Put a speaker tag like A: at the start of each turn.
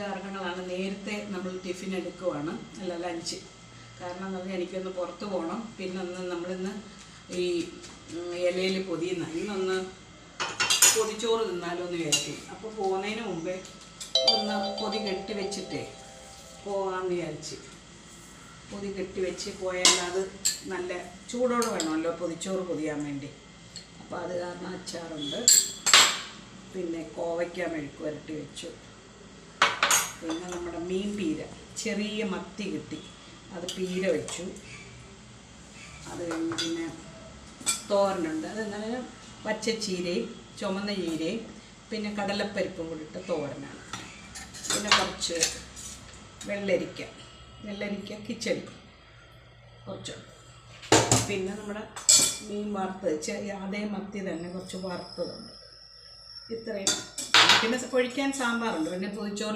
A: കാരണങ്ങളാണ്. നേരത്തെ നമ്മൾ ടിഫിൻ എടുക്കുവാണ്, അല്ല ലഞ്ച്. കാരണം എന്ന് പറഞ്ഞാൽ എനിക്കൊന്ന് പുറത്ത് പോകണം. പിന്നെ നമ്മളിന്ന് ഈ ഇലയിൽ ഇന്നൊന്ന് പൊതിച്ചോറ് തിന്നാലോ എന്ന് വിചാരിച്ചു. അപ്പോൾ പോകുന്നതിന് മുമ്പേ ഒന്ന് പൊതി കെട്ടി വെച്ചിട്ടേ പോകാമെന്ന് വിചാരിച്ച്. പൊതി കെട്ടി വെച്ച് പോയാൽ അത് നല്ല ചൂടോടെ വേണമല്ലോ പൊതിച്ചോറ് പൊതിയാൻ വേണ്ടി. അപ്പോൾ അത് കാരണം അച്ചാറുണ്ട്. പിന്നെ കോവയ്ക്ക മെഴുക്ക് വരട്ടി വെച്ചു. പിന്നെ നമ്മുടെ മീൻ പീര, ചെറിയ മത്തി കിട്ടി, അത് പീര വെച്ചു. അത് കഴിഞ്ഞ് പിന്നെ തോരനുണ്ട്. അതെന്നാൽ പച്ചച്ചീരയും ചുമന്ന ചീരയും പിന്നെ കടലപ്പരിപ്പും കൂടി ഇട്ട തോരനാണ്. പിന്നെ കുറച്ച് വെള്ളരിക്ക കിച്ചടി കുറച്ച്. പിന്നെ നമ്മുടെ മീൻ വറുത്തത്, അതേ മത്തി തന്നെ കുറച്ച് വറുത്തതുണ്ട്. ഇത്രയും. പിന്നെ ഒഴിക്കാൻ സാമ്പാറുണ്ട്. പിന്നെ പൊതിച്ചോറ്